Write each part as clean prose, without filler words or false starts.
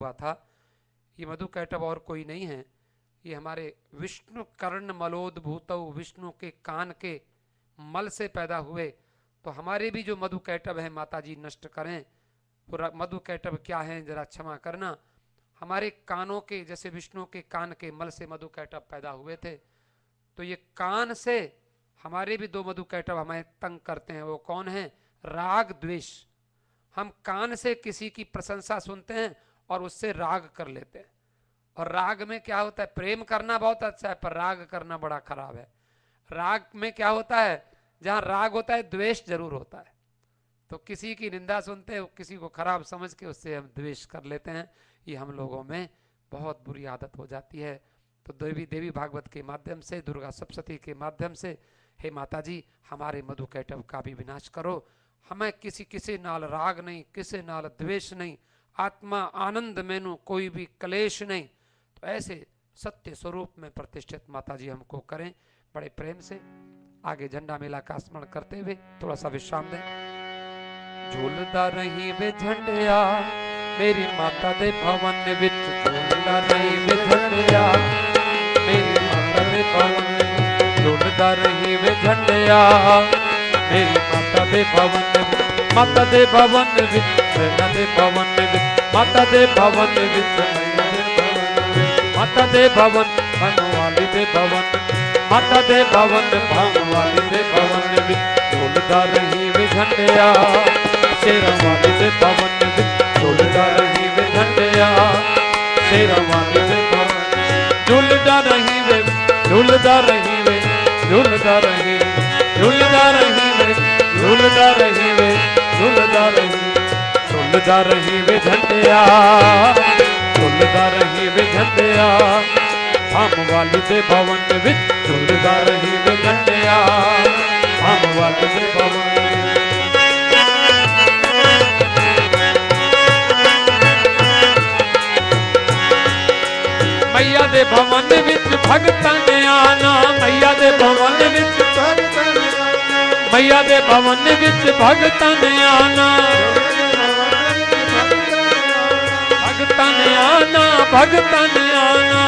हुआ था। ये मधु कैटभ और कोई नहीं है, ये हमारे विष्णु कर्ण मलोद्भूतौ, विष्णु के कान के मल से पैदा हुए। तो हमारे भी जो मधु कैटभ है माता जी नष्ट करें। पूरा मधु कैटभ क्या है जरा क्षमा करना। हमारे कानों के, जैसे विष्णु के कान के मल से मधु कैटभ पैदा हुए थे, तो ये कान से हमारे भी दो मधु कैटभ हमें तंग करते हैं। वो कौन है? राग द्वेष। हम कान से किसी की प्रशंसा सुनते हैं और उससे राग कर लेते हैं। और राग में क्या होता है? प्रेम करना बहुत अच्छा है, पर राग करना बड़ा खराब है। राग में क्या होता है? जहां राग होता है द्वेष जरूर होता है। तो किसी की निंदा सुनते हैं, किसी को खराब समझ के उससे हम द्वेष कर लेते हैं। ये हम लोगों में बहुत बुरी आदत हो जाती है। तो देवी देवी भागवत के माध्यम से, दुर्गा सप्तशती के माध्यम से, हे माता जी हमारे मधु कैटभ का भी विनाश करो। हमें किसी नाल राग नहीं, किसी नाल द्वेष नहीं, आत्मा आनंद मेनू कोई भी क्लेश नहीं। तो ऐसे सत्य स्वरूप में प्रतिष्ठित माता जी हमको करें बड़े प्रेम से। आगे झंडा मेला का स्मरण करते हुए थोड़ा सा विश्राम दें। झूलदा रही वे झंडिया मेरी माता दे भवन विच, झूलदा रही वे झंडिया मेरी माता दे भवन विच, झूलदा रही वे झंडिया मेरी माता दे भवन विच, माता दे भवन विच, मैना दे भवन विच, माता दे भवन विच, माता दे भवन भगवाली दे भवन, माता दे भवन भगवाली दे भवन विच, झूलदा रही वे झंडिया शेरा वाली दे भवन विच, झूलदा रही वे झंडिया शेरा वाली दे भवन, झूलदा रही वे, झूलदा रही वे, झूलदा रही, झूलदा रही वे, झूलदा रही वे, झूलदा रही, झूलदा रही वे झंडिया, झूलदा रही वे झंडिया हम वाली दे भवन विच, झूलदा रही वे झंडिया हम वाली दे भवन। मैया दे भवन विच भगतां ने आना, मैया दे भवन विच भगतां ने आना, मैया दे भवन विच भगतां ने आना, भगतां ने आना, भगतां ने आना,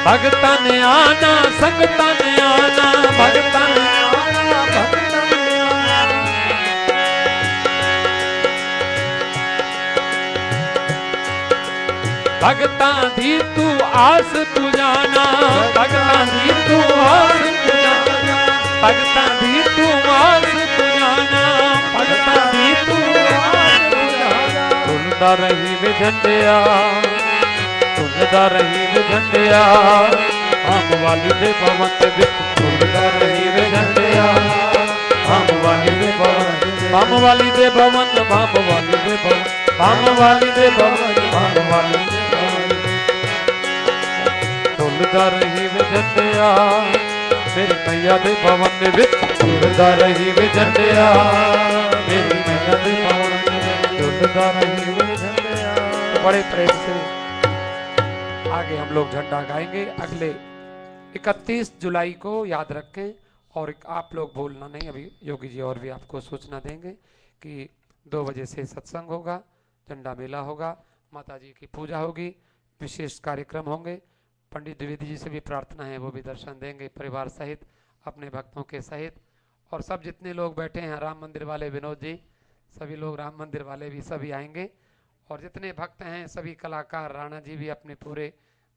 भगतां ने आना, संगतां ने आना, भगतां ने आना, भगतां ने आना। भगतां दी तू आस पुजाना, भगतां दी तू आस पुजाना, भगतां दी तू आस पुजाना, भगतां दी तू आस पुजाना। झूलदा रही वे झंडिया, झूलदा रही वे झंडिया हम वाली दे भवन विच, झूलदा रही वे झंडिया हम वाली दे भवन, हम वाली दे भवन, हम वाली दे भवन, हम वाली दे भवन, हम वाली दे भवन, झूलदा रही वे झंडिया मेरी मैया दे भवन विच, झूलदा रही वे झंडिया मेरी मैया दे भवन विच, झूलदा रही वे झंडिया। बड़े प्रेम से आगे हम लोग झंडा गाएंगे। अगले 31 जुलाई को याद रखें। और आप लोग भूलना नहीं, अभी योगी जी और भी आपको सूचना देंगे कि 2 बजे से सत्संग होगा, झंडा मेला होगा, माता जी की पूजा होगी, विशेष कार्यक्रम होंगे। पंडित द्विवेदी जी से भी प्रार्थना है, वो भी दर्शन देंगे परिवार सहित, अपने भक्तों के सहित। और सब जितने लोग बैठे हैं, राम मंदिर वाले विनोद जी, सभी लोग राम मंदिर वाले भी सभी आएंगे। और जितने भक्त हैं सभी कलाकार, राणा जी भी अपने पूरे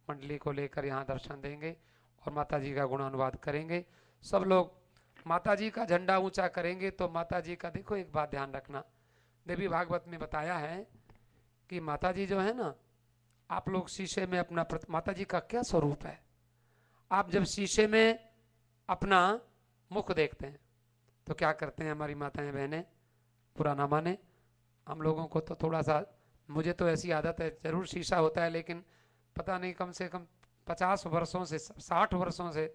मंडली को लेकर यहाँ दर्शन देंगे और माता जी का गुणानुवाद करेंगे। सब लोग माता जी का झंडा ऊंचा करेंगे। तो माता जी का देखो एक बात ध्यान रखना, देवी भागवत में बताया है कि माता जी जो है ना, आप लोग शीशे में अपना माता जी का क्या स्वरूप है, आप जब शीशे में अपना मुख देखते हैं तो क्या करते हैं हमारी माताएं बहनें, बुरा ना माने, हम लोगों को तो थोड़ा सा, मुझे तो ऐसी आदत है, जरूर शीशा होता है लेकिन पता नहीं कम से कम 50 वर्षों से, 60 वर्षों से,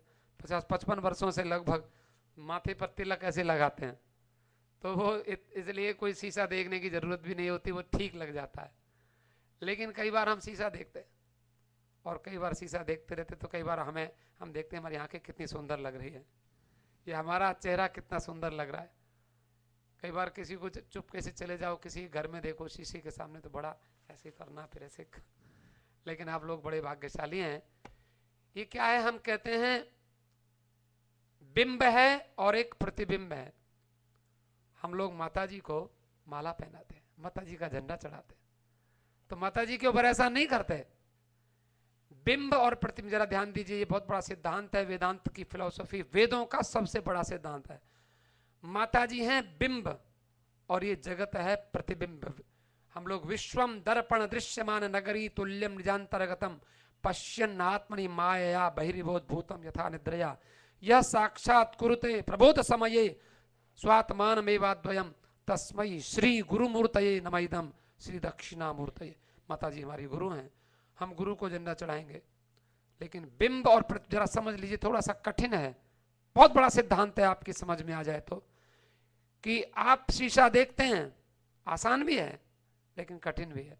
50-55 वर्षों से लगभग माथे पर तिलक ऐसे लगाते हैं। तो वो इसलिए कोई शीशा देखने की जरूरत भी नहीं होती, वो ठीक लग जाता है। लेकिन कई बार हम शीशा देखते हैं और कई बार शीशा देखते रहते तो कई बार हम देखते हैं हमारी आंखें कितनी सुंदर लग रही है, ये हमारा चेहरा कितना सुंदर लग रहा है। कई बार किसी को चुपके से चले जाओ, किसी के घर में देखो शीशे के सामने तो बड़ा ऐसे करना, फिर ऐसे लेकिन आप लोग बड़े भाग्यशाली हैं। ये क्या है, हम कहते हैं बिंब है और एक प्रतिबिंब है। हम लोग माता जी को माला पहनाते हैं, माता जी का झंडा चढ़ाते हैं, तो माता जी के ऊपर ऐसा नहीं करते। बिंब और प्रतिबिंब, जरा ध्यान दीजिए, ये बहुत बड़ा सिद्धांत है, वेदांत की फिलॉसफी, वेदों का सबसे बड़ा सिद्धांत है। माता जी हैं बिंब और ये जगत है प्रतिबिंब। हम लोग विश्वम दर्पण दृश्यमान नगरी तुल्यम निजांतर्गतम पश्यन् आत्मनि मायया बहिर्भूत भूतम यथा निद्रया यह साक्षात कुरुते प्रबोध समये स्वात्मानमेवाद्वयम तस्मै श्री गुरुमूर्तये नमः श्री दक्षिणामूर्तये। माता जी हमारी गुरु हैं, हम गुरु को झंडा चढ़ाएंगे। लेकिन बिंब और जरा समझ लीजिए, थोड़ा सा कठिन है, बहुत बड़ा सिद्धांत है, आपकी समझ में आ जाए तो। कि आप शीशा देखते हैं, आसान भी है लेकिन कठिन भी है।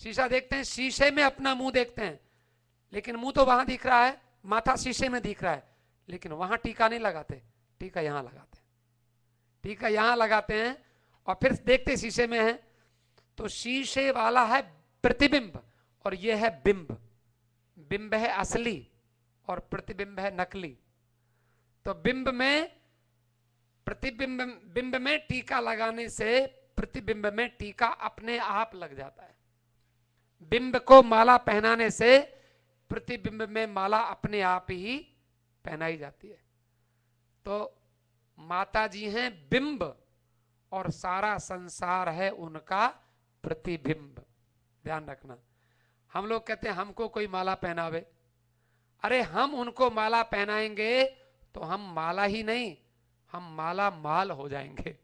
शीशा देखते हैं, शीशे में अपना मुंह देखते हैं, लेकिन मुंह तो वहां दिख रहा है, माथा शीशे में दिख रहा है, लेकिन वहां टीका नहीं लगाते, टीका यहां लगाते हैं, टीका यहां लगाते हैं और फिर देखते शीशे में है। तो शीशे वाला है प्रतिबिंब और यह है बिंब। बिंब है असली और प्रतिबिंब है नकली। तो बिंब में प्रतिबिंब, बिंब में टीका लगाने से प्रतिबिंब में टीका अपने आप लग जाता है। बिंब को माला पहनाने से प्रतिबिंब में माला अपने आप ही पहनाई जाती है। तो माता जी हैं बिंब और सारा संसार है उनका प्रतिबिंब। ध्यान रखना, हम लोग कहते हैं हमको कोई माला पहनावे, अरे हम उनको माला पहनाएंगे तो हम माला ही नहीं, हम माला माल हो जाएंगे।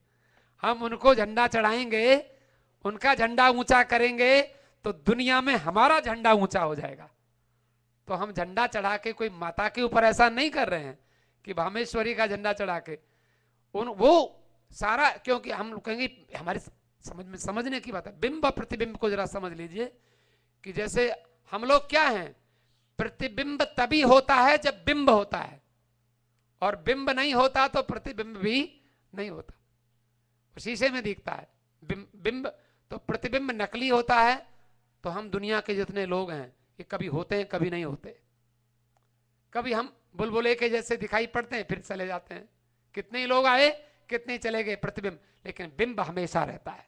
हम उनको झंडा चढ़ाएंगे, उनका झंडा ऊंचा करेंगे तो दुनिया में हमारा झंडा ऊंचा हो जाएगा। तो हम झंडा चढ़ा के कोई माता के ऊपर ऐसा नहीं कर रहे हैं कि भामेश्वरी का झंडा चढ़ा के वो सारा, क्योंकि हम लोग कहेंगे हमारे समझ में, समझने की बात है। बिंब और प्रतिबिंब को जरा समझ लीजिए कि जैसे हम लोग क्या हैं, प्रतिबिंब तभी होता है जब बिंब होता है, और बिंब नहीं होता तो प्रतिबिंब भी नहीं होता। शीशे में दिखता है बिंब, तो प्रतिबिंब नकली होता है। तो हम दुनिया के जितने लोग हैं ये कभी होते हैं कभी नहीं होते। कभी हम बुलबुले के जैसे दिखाई पड़ते हैं फिर चले जाते हैं, कितने लोग आए कितने चले गए, प्रतिबिंब, लेकिन बिंब हमेशा रहता है।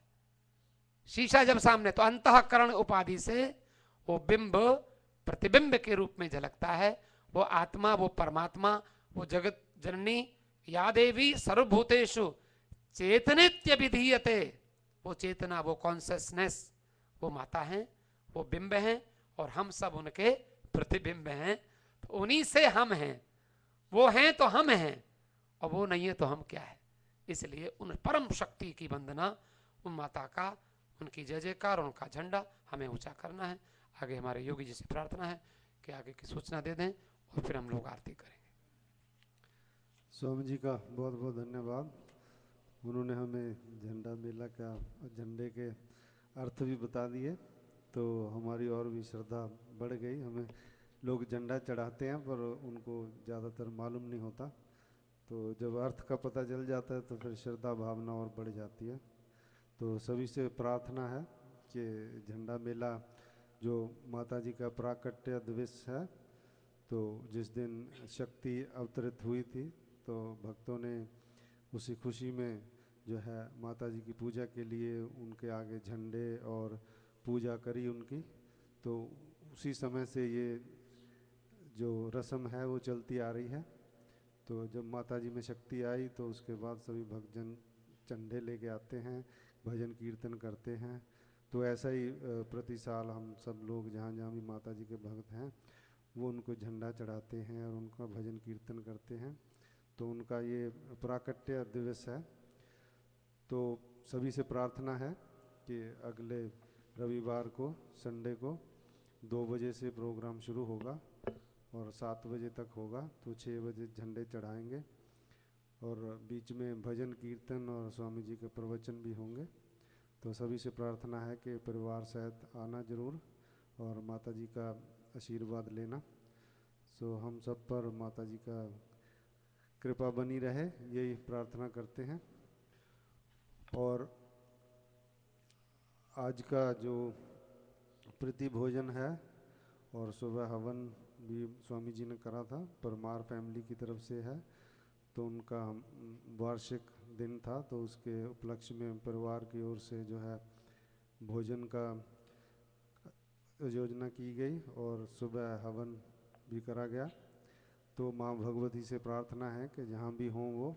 शीशा जब सामने, तो अंतःकरण उपाधि से वो बिंब प्रतिबिंब के रूप में झलकता है। वो आत्मा, वो परमात्मा, वो जगत जननी या देवी सर्वभूतेषु चेतनित्य विधीयते, वो चेतना, वो कॉन्शियसनेस, वो माता है, वो बिंब है और हम सब उनके प्रतिबिंब हैं। तो उन्हीं से हम हैं, वो हैं तो हम हैं और वो नहीं है तो हम क्या है। इसलिए उन परम शक्ति की वंदना, उन माता का, उनकी जय जयकार, उनका झंडा हमें ऊंचा करना है। आगे हमारे योगी जी से प्रार्थना है कि आगे की सूचना दे दें और फिर हम लोग आरती करेंगे। स्वामी जी का बहुत बहुत धन्यवाद। उन्होंने हमें झंडा मेला का, झंडे के अर्थ भी बता दिए, तो हमारी और भी श्रद्धा बढ़ गई। हमें लोग झंडा चढ़ाते हैं पर उनको ज़्यादातर मालूम नहीं होता, तो जब अर्थ का पता चल जाता है तो फिर श्रद्धा भावना और बढ़ जाती है। तो सभी से प्रार्थना है कि झंडा मेला जो माता जी का प्राकट्य दिवस है, तो जिस दिन शक्ति अवतरित हुई थी, तो भक्तों ने उसी खुशी में जो है माता जी की पूजा के लिए उनके आगे झंडे और पूजा करी उनकी। तो उसी समय से ये जो रस्म है वो चलती आ रही है। तो जब माता जी में शक्ति आई तो उसके बाद सभी भक्तजन झंडे लेके आते हैं, भजन कीर्तन करते हैं। तो ऐसा ही प्रति साल हम सब लोग जहाँ जहाँ भी माता जी के भक्त हैं वो उनको झंडा चढ़ाते हैं और उनका भजन कीर्तन करते हैं। तो उनका ये प्राकट्य दिवस है। तो सभी से प्रार्थना है कि अगले रविवार को, संडे को 2 बजे से प्रोग्राम शुरू होगा और 7 बजे तक होगा। तो 6 बजे झंडे चढ़ाएंगे और बीच में भजन कीर्तन और स्वामी जी के प्रवचन भी होंगे। तो सभी से प्रार्थना है कि परिवार सहित आना जरूर और माता जी का आशीर्वाद लेना। सो हम सब पर माता जी का कृपा बनी रहे, यही प्रार्थना करते हैं। और आज का जो प्रीति भोजन है और सुबह हवन भी स्वामी जी ने करा था, परमार फैमिली की तरफ से है, तो उनका वार्षिक दिन था, तो उसके उपलक्ष्य में परिवार की ओर से जो है भोजन का योजना की गई और सुबह हवन भी करा गया। तो माँ भगवती से प्रार्थना है कि जहाँ भी हों वो,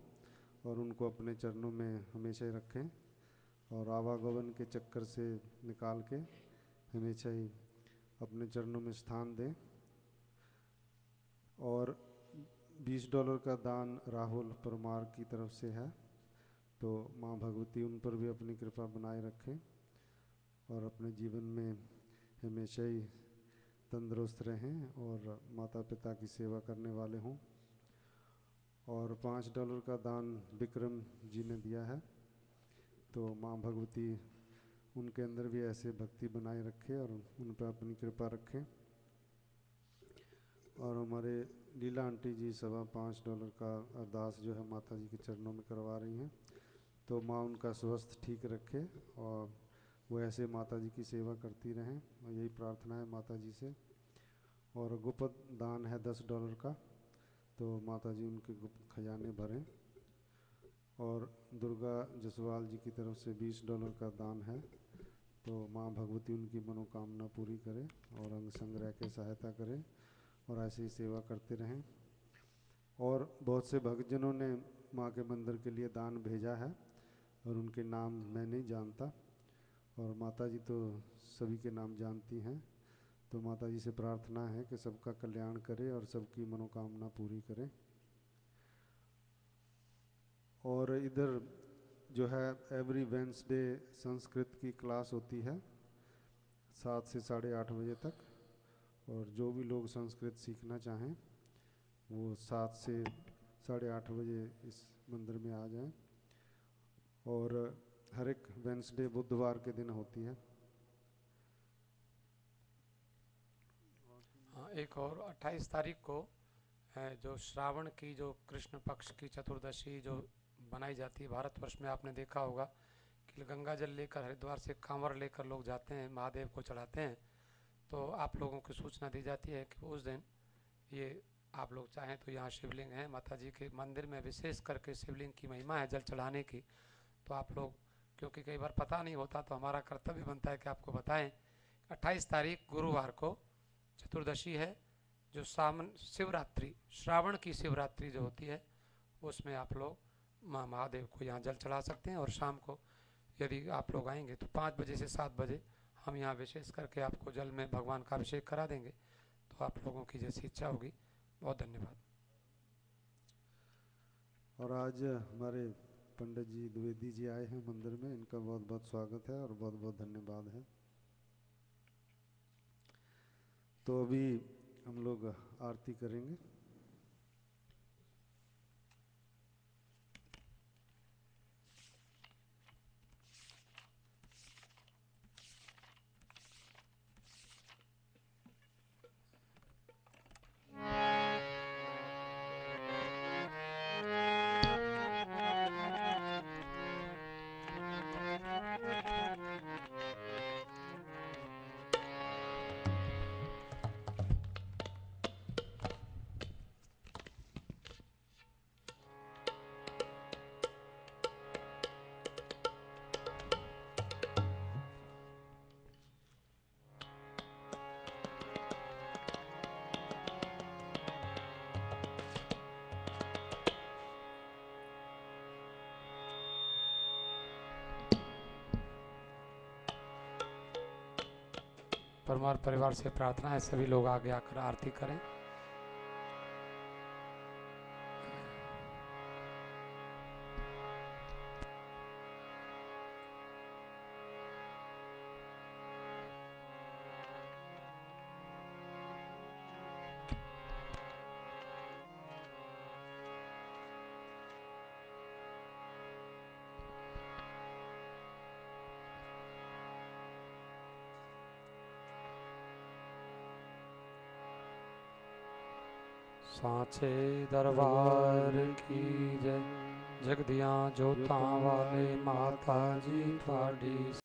और उनको अपने चरणों में हमेशा ही रखें और आवागमन के चक्कर से निकाल के हमेशा ही अपने चरणों में स्थान दें। और $20 का दान राहुल परमार की तरफ से है, तो माँ भगवती उन पर भी अपनी कृपा बनाए रखें और अपने जीवन में हमेशा ही तंदुरुस्त रहें और माता पिता की सेवा करने वाले हों। और $5 का दान विक्रम जी ने दिया है, तो माँ भगवती उनके अंदर भी ऐसे भक्ति बनाए रखे और उन पर अपनी कृपा रखें। और हमारे लीला आंटी जी $5.25 का अरदास जो है माता जी के चरणों में करवा रही हैं, तो माँ उनका स्वास्थ्य ठीक रखे और वो ऐसे माता जी की सेवा करती रहें, और यही प्रार्थना है माता जी से। और गुप्त दान है $10 का, तो माता जी उनके गुप्त खजाने भरें। और दुर्गा जसवाल जी की तरफ से $20 का दान है, तो माँ भगवती उनकी मनोकामना पूरी करे और अंग संग रह के सहायता करें और ऐसे ही सेवा करते रहें। और बहुत से भक्तजनों ने माँ के मंदिर के लिए दान भेजा है और उनके नाम मैं नहीं जानता, और माता जी तो सभी के नाम जानती हैं, तो माता जी से प्रार्थना है कि सबका कल्याण करे और सबकी मनोकामना पूरी करे। और इधर जो है एवरी वेंसडे संस्कृत की क्लास होती है 7 से 8:30 बजे तक, और जो भी लोग संस्कृत सीखना चाहें वो 7 से 8:30 बजे इस मंदिर में आ जाएं। और हर एक वेंसडे बुधवार के दिन होती है। हाँ, एक और 28 तारीख को जो श्रावण की जो कृष्ण पक्ष की चतुर्दशी जो बनाई जाती है भारतवर्ष में, आपने देखा होगा कि गंगा जल लेकर हरिद्वार से कांवर लेकर लोग जाते हैं, महादेव को चढ़ाते हैं। तो आप लोगों को सूचना दी जाती है कि उस दिन ये आप लोग चाहें तो यहाँ शिवलिंग है माता जी के मंदिर में, विशेष करके शिवलिंग की महिमा है जल चढ़ाने की। तो आप लोग, क्योंकि कई बार पता नहीं होता, तो हमारा कर्तव्य बनता है कि आपको बताएं। 28 तारीख गुरुवार को चतुर्दशी है, जो सामन शिवरात्रि, श्रावण की शिवरात्रि जो होती है, उसमें आप लोग माँ महादेव को यहाँ जल चढ़ा सकते हैं। और शाम को यदि आप लोग आएंगे तो 5 बजे से 7 बजे हम यहाँ विशेष करके आपको जल में भगवान का अभिषेक करा देंगे। तो आप लोगों की जैसी इच्छा होगी। बहुत धन्यवाद। और आज हमारे पंडित जी द्विवेदी जी आए हैं मंदिर में, इनका बहुत बहुत स्वागत है और बहुत बहुत धन्यवाद है। तो अभी हम लोग आरती करेंगे। परमार परिवार से प्रार्थना है सभी लोग आगे आकर आरती करें। सांचे दरबार की जय। जगदियां जोतां वाले माता जी थोड़ी